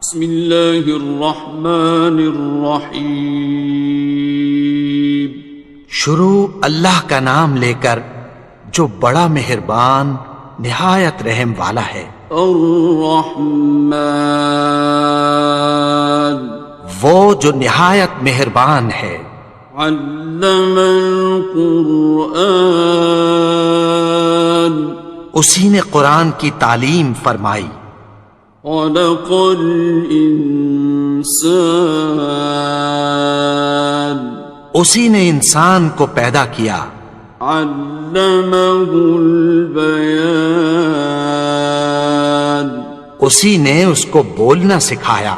بسم اللہ الرحمن الرحیم. شروع اللہ کا نام لے کر جو بڑا مہربان نہایت رحم والا ہے. الرحمن وہ جو نہایت مہربان ہے. علم القرآن اسی نے قرآن کی تعلیم فرمائی. خلق الانسان اسی نے انسان کو پیدا کیا. علمہ البیان اسی نے اس کو بولنا سکھایا.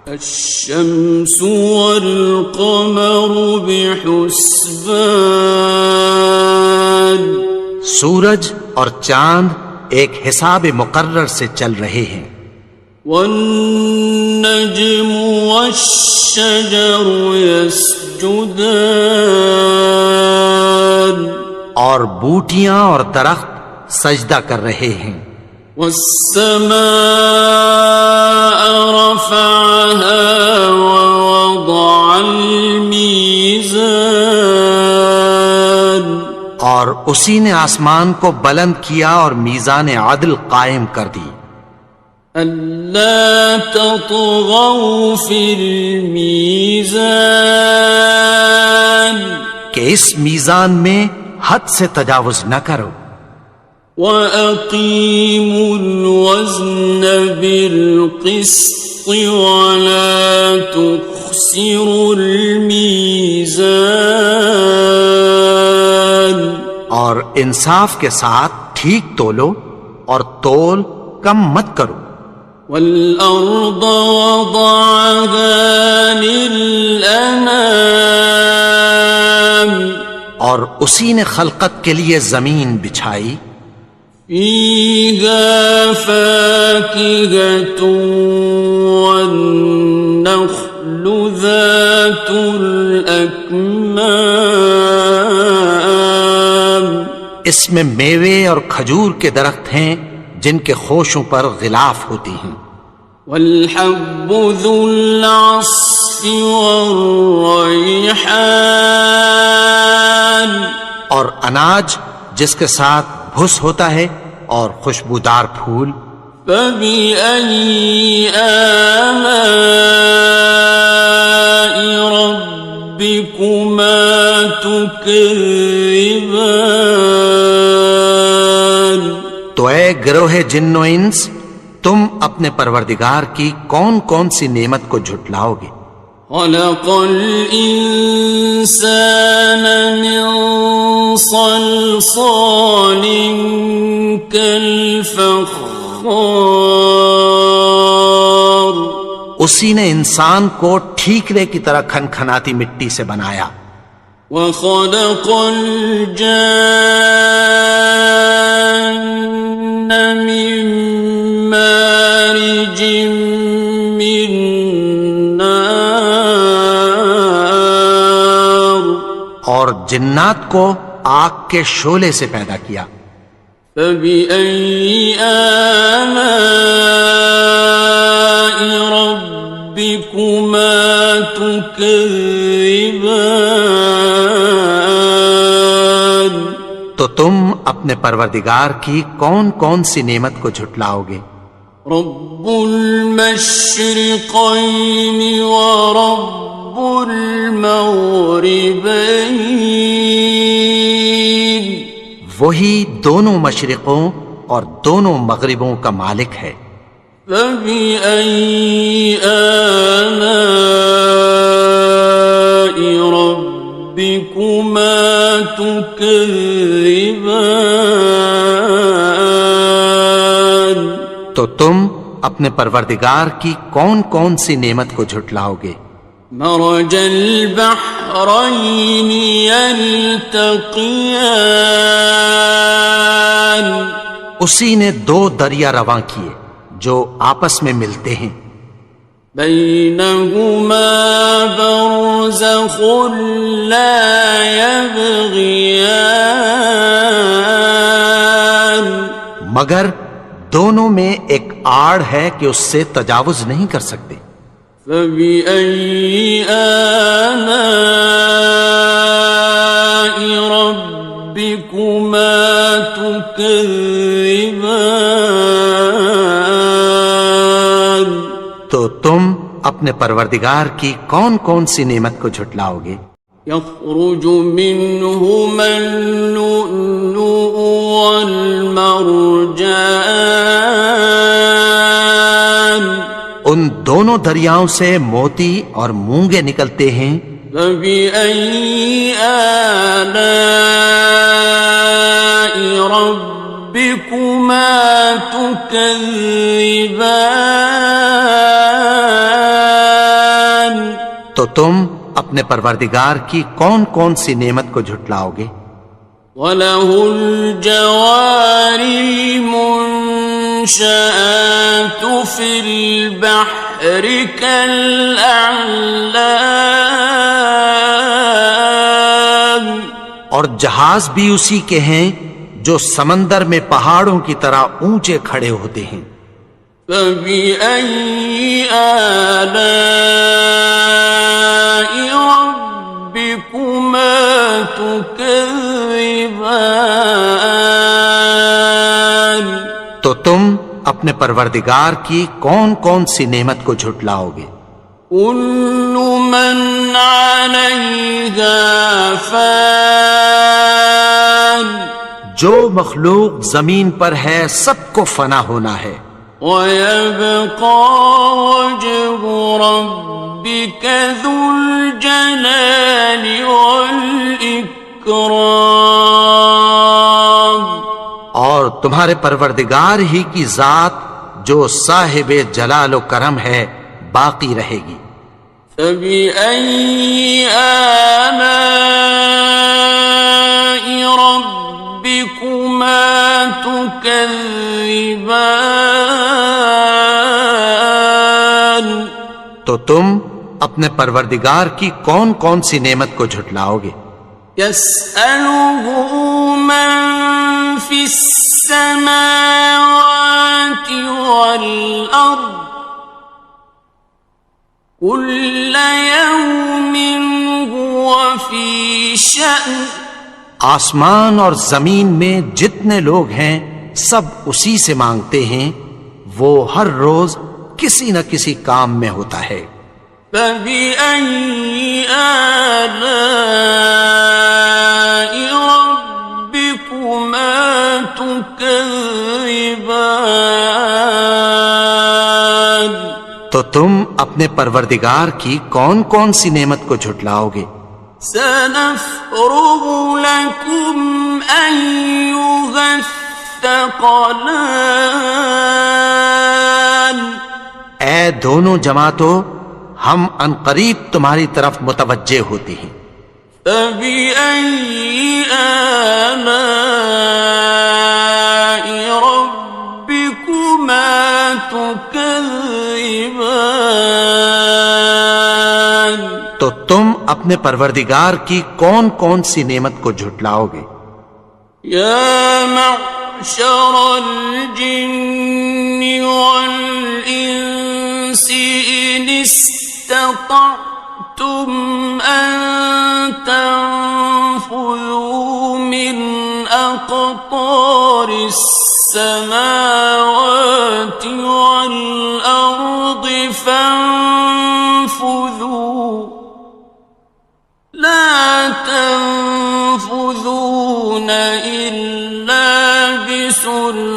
الشمس والقمر بحسبان سورج اور چاند ایک حساب مقرر سے چل رہے ہیں. والنجم والشجر يسجدان اور بوٹیاں اور درخت سجدہ کر رہے ہیں. والسماء رفعها ووضع الميزان اور اسی نے آسمان کو بلند کیا اور میزان عدل قائم کر دی. ألا تطغوا في الميزان کہ اس میزان میں حد سے تجاوز نہ کرو. وَأَقِيمُوا الْوَزْنَ بِالْقِسْطِ وَلَا تُخْسِرُوا الْمِيزَانَ اور انصاف کے ساتھ ٹھیک تولو اور تول کم مت کرو. وَالْأَرْضَ وَضَعَهَا لِلْأَنَامِ اور اسی نے خلقت کے لیے زمین بچھائی. فِيهَا فَاكِهَةٌ وَالنَّخْلُ ذَاتُ الْأَكْمَامِ اس میں میوے اور کھجور کے درخت ہیں جن کے خوشوں پر غلاف ہوتی ہیں. وَالْحَبُّ ذُو الْعَصْفِ وَالرَّيْحَانِ اور اناج جس کے ساتھ بھس ہوتا ہے اور خوشبودار پھول. فَبِأَيِّ آلَاءِ رَبِّكُمَا تُكَذِّبَانِ تو اے گروہ جن و انس تم اپنے پروردگار کی کون کون سی نعمت کو جھٹلاؤ گے. خلق الإنسان من صلصال كالفخار اسی نے انسان کو ٹھیکرے کی طرح کھنکھناتی مٹی سے بنایا. وخلق الجان من مارج من نار اور جنات کو آگ کے شعلے سے پیدا کیا. فبأي آلاء ربكما تكذبان تو تم اپنے پروردگار کی کون کون سی نعمت کو جھٹلاؤ گے. رب المشرقين ورب المغربين وہی دونوں مشرقوں اور دونوں مغربوں کا مالک ہے. فبأي آلاء ربكما تكذبان تو تم اپنے پروردگار کی کون کون سی نعمت کو جھٹلاؤ گے. مرج البحرين يلتقيان اسی نے دو دریا رواں کیے جو آپس میں ملتے ہیں. بينهما برزخ لا يبغيان مگر دونوں میں ایک آڑ ہے کہ اس سے تجاوز نہیں کر سکتے۔ فبأي آلاء ربكما تكذبان؟ تو تم اپنے پروردگار کی کون کون سی نعمت کو جھٹلاؤ گے؟ يخرج منهما اللؤلؤ والمرجان، ان دونوں دریاؤں سے موتی اور مونگے نکلتے ہیں۔ فبأي آلاء ربكما تكذبان؟ تو تم اپنے پروردگار کی کون کون سی نعمت کو جھٹلاؤ گے؟ وَلَهُ الْجَوَارِ الْمُنشَآتُ فِي الْبَحْرِ كَالْأَعْلَامِ، اور جہاز بھی اسی کے ہیں جو سمندر میں پہاڑوں کی طرح اونچے کھڑے ہوتے ہیں۔ فَبِأَيِّ آلَاءِ رَبِّكُمَا تُكَذِّبَانِ؟ تو تم اپنے پروردگار کی کون کون سی نعمت کو جھٹلاؤ گے؟ كُلُّ مَنْ عَلَيْهَا فَانٍ، جو مخلوق زمین پر ہے سب کو فنا ہونا ہے۔ وَيَبْقَى وَجْهُ رَبِّكَ ذُو الْجَلَالِ وَالْإِكْرَامِ، اور تمہارے پروردگار ہی کی ذات جو صاحب جلال و کرم ہے باقی رہے گی۔ فَبِأَيِّ آلَاءِ رَبِّكُمَا تُكَذِّبَانِ؟ تو تم اپنے پروردگار کی کون کون سی نعمت کو جھٹلاؤ گے؟ يَسْأَلُهُ مَن فِي السَّمَاوَاتِ وَالْأَرْضِ كُلَّ يَوْمٍ هُوَ فِي شَأْنٍ، آسمان اور زمین میں جتنے لوگ ہیں سب اسی سے مانگتے ہیں، وہ ہر روز کسی نہ کسی کام میں ہوتا ہے۔ فَبِأَيِّ آلَاءِ رَبِّكُمَا تُكَذِّبَانِ؟ تو تم اپنے پروردگار کی کون کون سی نعمت کو جھٹلاؤ گے؟ سَنَفْرُغُ لَكُمْ أَيُّهَ الثَّقَلَانِ، اے دونوں جماعتوں، ہم عنقریب تمہاری طرف متوجہ ہوتے ہیں۔ فَبِأَيِّ آلَاءِ رَبِّكُمَا تُكَذِّبَانِ؟ تو تم اپنے پروردگار کی کون کون سی نعمت کو جھٹلاؤ گے؟ يَا مَعْشَرَ الْجِنِّ وَالْإِنسِ إِنِ اسْتَطَعْتُمْ أَن تَنفُذُوا مِنْ أَقْطَارِ السَّمَاوَاتِ وَالْأَرْضِ فَانفُذُوا لَا تَنفُذُونَ إِلَّا بِسُلْطَانٍ۔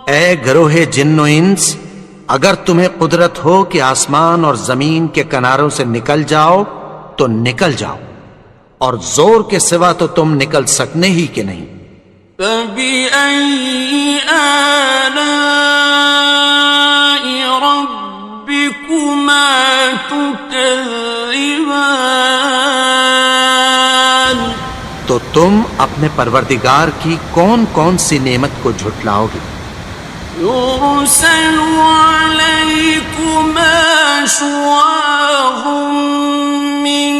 اے گروہ جن و انس، اگر تمہیں قدرت ہو کہ آسمان اور زمین کے کناروں سے نکل جاؤ تو نکل جاؤ، اور زور کے سوا تو تم نکل سکنے ہی کہ نہیں۔ فَبِأَيِّ آلَاءِ رَبِّكُمَا تُكَذِّبَانِ؟ تو تم اپنے پروردگار کی کون کون سی نعمت کو جھٹلاؤ گے؟ يُرْسَلُ عَلَيْكُمَا شُوَاظٌ مِّن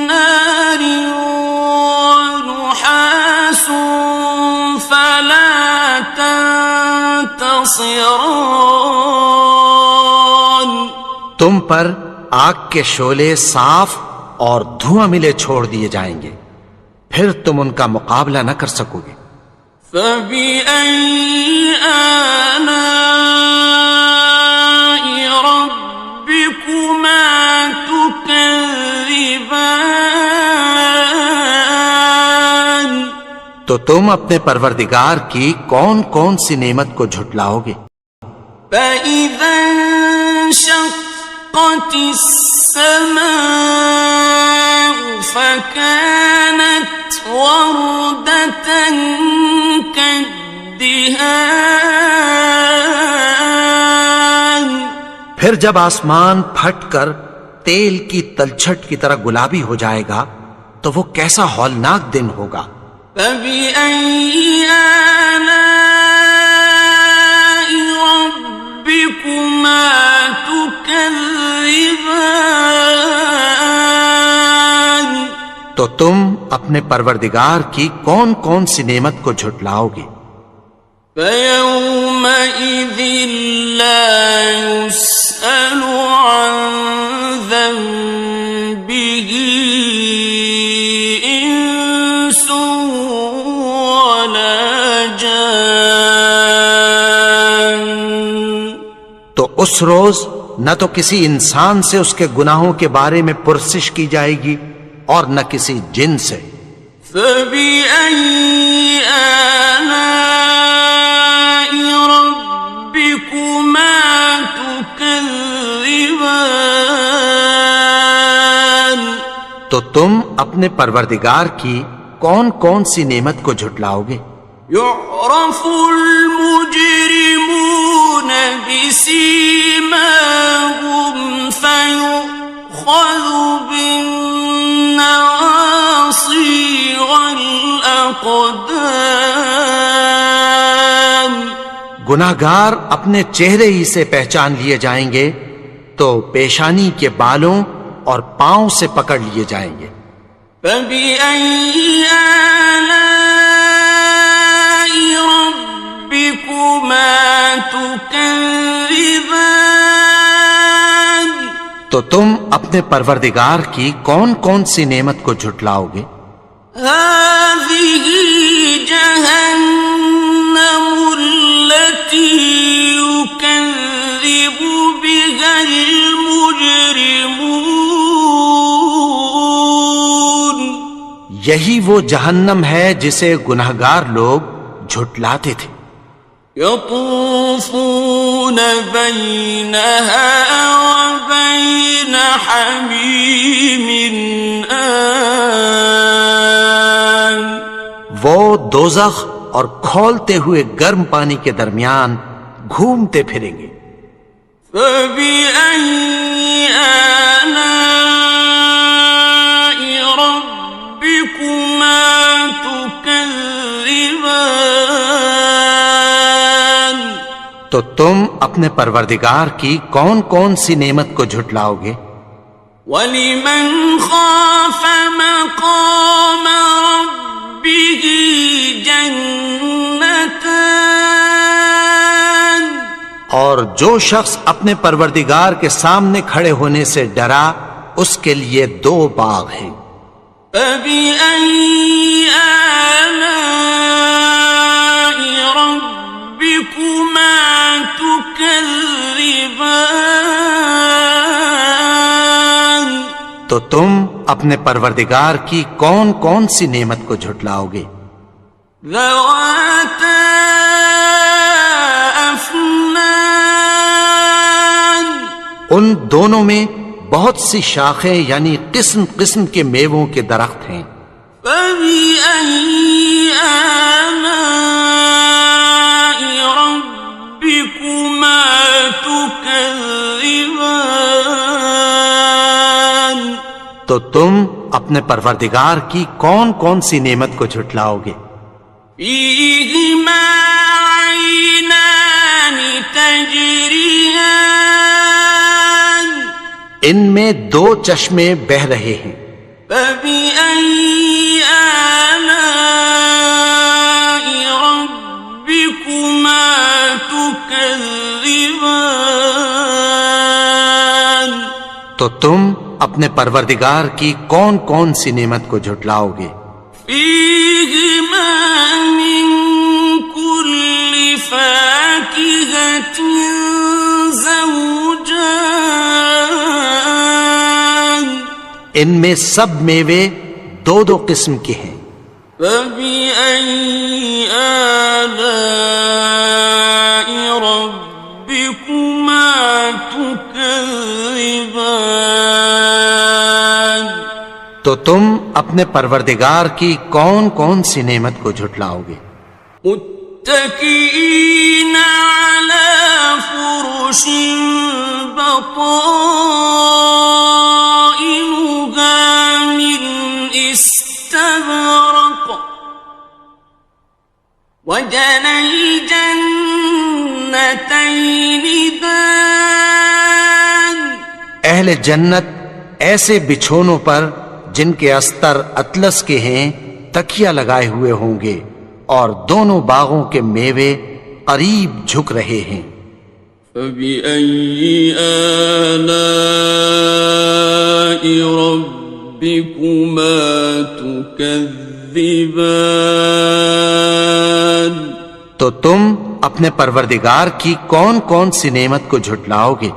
نَّارٍ وَنُحَاسٌ فَلَا خاصرون. تم پر آگ کے شعلے صاف اور دھواں ملے چھوڑ دیے جائیں گے، پھر تم ان کا مقابلہ نہ کر سکو گے۔ فَبِأَيِّ آلَاءِ رَبِّكُمَا تُكَذِّبَانِ. تو تم اپنے پروردگار کی کون کون سی نعمت کو جھٹلاؤ گے؟ فَإِذَا انشَقَّتِ السَّمَاءُ فَكَانَتْ وَرْدَةً كَالدِّهَانِ. پھر جب آسمان پھٹ کر تیل کی تلچھٹ کی طرح گلابی ہو جائے گا تو وہ کیسا ہولناک دن ہوگا۔ فَبِأَيِّ آلَاءِ رَبِّكُمَا تُكَذِّبَانِ. تو تم اپنے پروردگار کی کون کون سی نعمت کو جھٹلاؤ گے؟ فَيَوْمَئِذٍ لَا يُسْأَلُ عَنْ ذَنبِهِ إِنسٌ وَلَا جَانٌ. تو اس روز نہ تو کسی انسان سے اس کے گناہوں کے بارے میں پرسش کی جائے گی اور نہ کسی جن سے۔ فَبِأَيِّ آلَاءِ رَبِّكُمَا تُكَذِّبَانِ. تو تم اپنے پروردگار کی کون کون سی نعمت کو جھٹلاؤ گے؟ يُعْرَفُ الْمُجْرِمُونَ بِسِيمَاهُمْ فَيُؤْخَذُ بِالنَّوَاصِي وَالْأَقْدَامِ. گناہگار اپنے چہرے ہی سے پہچان لیے جائیں گے تو پیشانی کے بالوں اور پاؤں سے پکڑ لیے جائیں گے۔ فَبِأَيِّ آلَاءِ رَبِّكُمَا تُكَذِّبَانِ. تو تم اپنے پروردگار کی کون کون سی نعمت کو جھٹلاؤ گے؟ هَٰذِهِ جَهَنَّمُ الَّتِي يُكَذِّبُ بِهَا الْمُجْرِمُونَ. یہی وہ جہنم ہے جسے گناہگار لوگ جھٹلاتے تھے۔ يَطُوفُونَ بَيْنَهَا وَبَيْنَ حَمِيمٍ آنٍ. وہ دوزخ اور کھولتے ہوئے گرم پانی کے درمیان گھومتے پھریں گے۔ فَبِأَيِّ آلَاءِ رَبِّكُمَا تُكَذِّبَانِ. تو تم اپنے پروردگار کی کون کون سی نعمت کو جھٹلاؤ گے؟ وَلِمَنْ خَافَ مَقَامَ رَبِّهِ جَنَّتَانِ. اور جو شخص اپنے پروردگار کے سامنے کھڑے ہونے سے ڈرا اس کے لیے دو باغ ہیں۔ فَبِأَيِّ آلَاءِ رَبِّكُمَا تُكَذِّبَانِ. تو تم اپنے پروردگار کی کون کون سی نعمت کو جھٹلاؤ گے؟ ذَوَاتَا أَفْنَانٍ. ان دونوں میں بہت سی شاخیں یعنی قسم قسم کے میووں کے درخت ہیں۔ فَبِأَيِّ آلَاءِ رَبِّكُمَا تُكَذِّبَانِ. تو تم اپنے پروردگار کی کون کون سی نعمت کو جھٹلاؤ گے؟ فِيهِمَا عَيْنَانِ تَجْرِيَانِ. ان میں دو چشمے بہہ رہے ہیں۔ فَبِأَيِّ آلَاءِ رَبِّكُمَا تُكَذِّبَانِ. تكذبان تو تم اپنے پروردگار کی کون کون سی نعمت کو جھٹلاؤ گے؟ فيهما من كل فاكهة زوجان ان میں سب میوے دو دو قسم کے ہیں۔ فبأي آلاء ربكما تكذبان تو تم اپنے پروردگار کی کون کون سی نعمت کو جھٹلاؤ گے؟ متكئين على فرش بطائنها من استبرق وجنى الجنتين دان اہل جنت ایسے بچھونوں پر جن کے استر اطلس کے ہیں تکیہ لگائے ہوئے ہوں گے، اور دونوں باغوں کے میوے قریب جھک رہے ہیں۔ فبأي آلاء ربكما تكذبان تو تم اپنے پروردگار کی کون کون سی نعمت کو جھٹلاؤ گے؟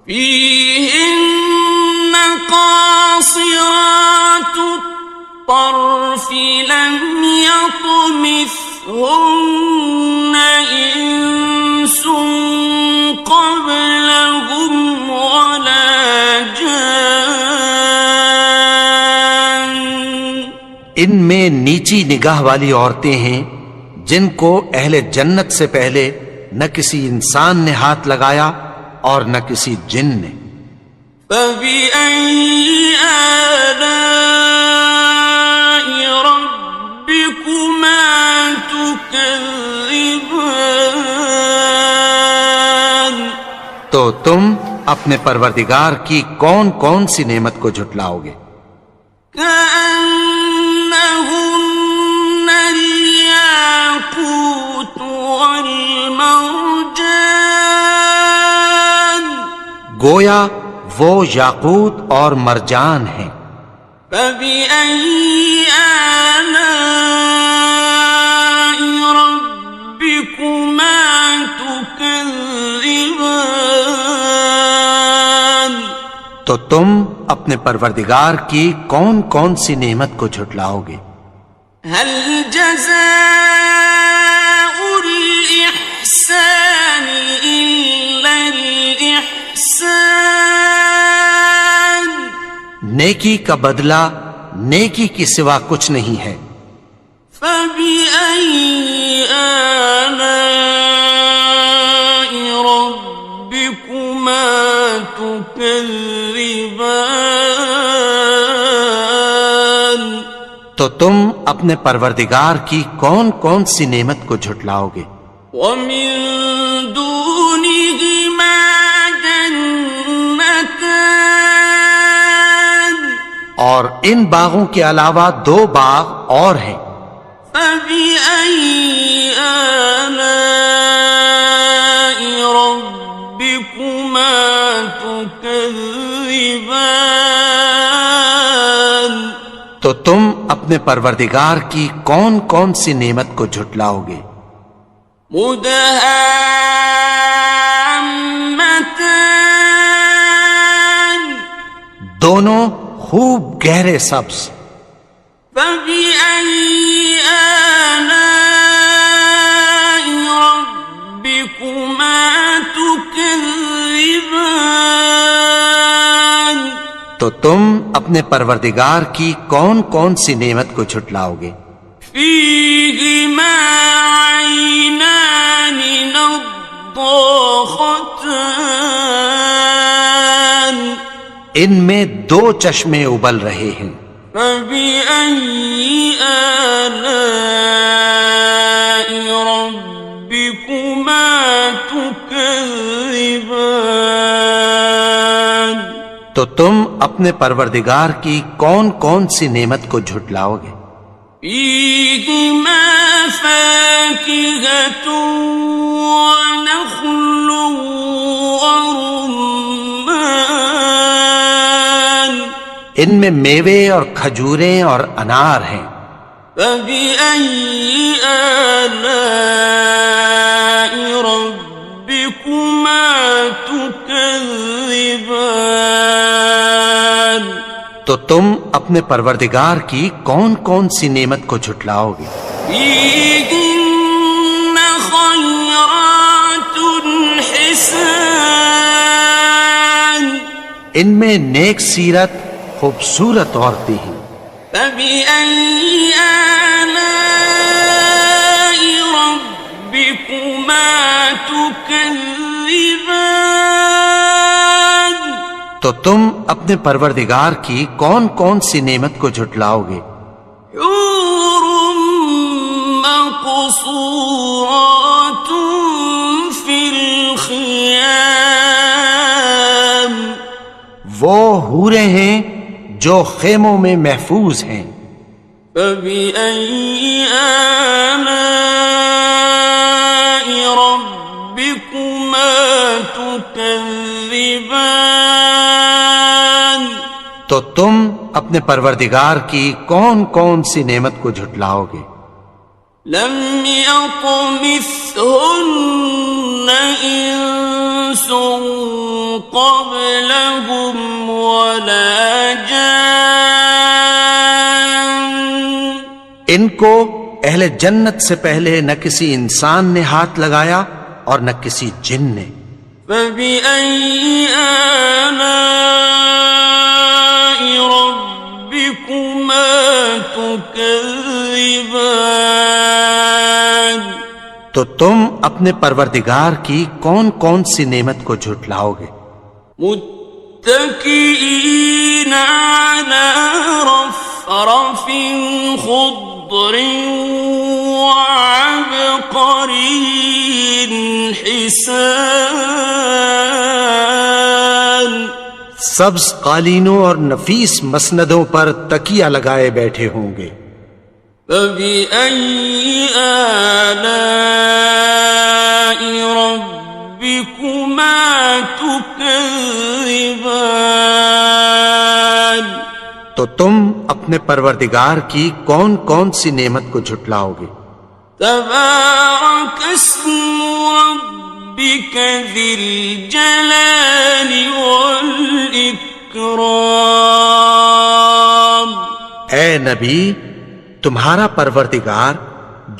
فيهن قاصرات الطرف لم يطمثهن إنس قبلهم ولا جان ان میں نیچی نگاہ والی عورتیں ہیں جن کو اہل جنت سے پہلے نہ کسی انسان نے ہاتھ لگایا اور نہ کسی جن نے۔ فبأي آلاء ربكما تكذبان تو تم اپنے پروردگار کی کون کون سی نعمت کو جھٹلاؤ گے؟ كأنهن الياقوت والمرجان گویا وہ یاقوت اور مرجان ہیں۔ فبأي آلاء ربكما تكذبان تو تم اپنے پروردگار کی کون کون سی نعمت کو جھٹلاؤ گے؟ هل جزاء الإحسان إلا الإحسان نیکی کا بدلہ نیکی کی سوا کچھ نہیں ہے۔ فبأي آلاء ربكما تكذبان تو تم اپنے پروردگار کی کون کون سی نعمت کو جھٹلاؤ گے؟ ومن دونهما جنتان اور ان باغوں کے علاوہ دو باغ اور ہیں۔ فبأي آلاء ربكما تكذبان تو تم اپنے پروردگار کی کون کون سی نعمت کو جھٹلاؤ گے؟ مدهامتان دونوں خوب گہرے سبز۔ فبأي آلاء ربكما تكذبان تو تم اپنے پروردگار کی کون کون سی نعمت کو جھٹلاؤ گے؟ فيهما عينان نضاختان ان میں دو چشمے ابل رہے ہیں۔ فبأي آلاء ربكما تكذبان تو تم اپنے پروردگار کی کون کون سی نعمت کو جھٹلاؤ گے؟ فيهما فاكهة ونخل ورمان ان میں میوے اور کھجوریں اور انار ہیں. فبأي آلاء ربكما تكذبان تو تم اپنے پروردگار کی کون کون سی نعمت کو جھٹلاؤ گے؟ فيهن خيرات حسان ان میں نیک سیرت خوبصورت عورتیں ہیں. فبأي آلاء ربكما تكذبان تو تم اپنے پروردگار کی کون کون سی نعمت کو جھٹلاؤ گے؟ حور مقصورات في الخيام وہ حوریں ہیں جو خیموں میں محفوظ ہیں. فبأي آلاء ربكما تكذبان تو تم اپنے پروردگار کی کون کون سی نعمت کو جھٹلاؤ گے؟ لم يطمثهن إنس قبلهم ولا جان ان کو اہل جنت سے پہلے نہ کسی انسان نے ہاتھ لگایا اور نہ کسی جن نے. فبأي آلاء ربكما تكذبان تو تم اپنے پروردگار کی کون کون سی نعمت کو جھٹلاؤ گے؟ متكئين على رفرف خضر وعبقري حسان سبز قالینوں اور نفیس مسندوں پر تکیہ لگائے بیٹھے ہوں گے. فبأي آلاء ربكما تكذبان تو تم اپنے پروردگار کی کون کون سی نعمت کو جھٹلاؤ گے؟ تبارك اسم ربك ذي الجلال والإكرام اے نبی، تمہارا پروردگار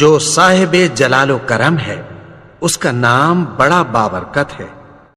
جو صاحب جلال و کرم ہے، اس کا نام بڑا بابرکت ہے.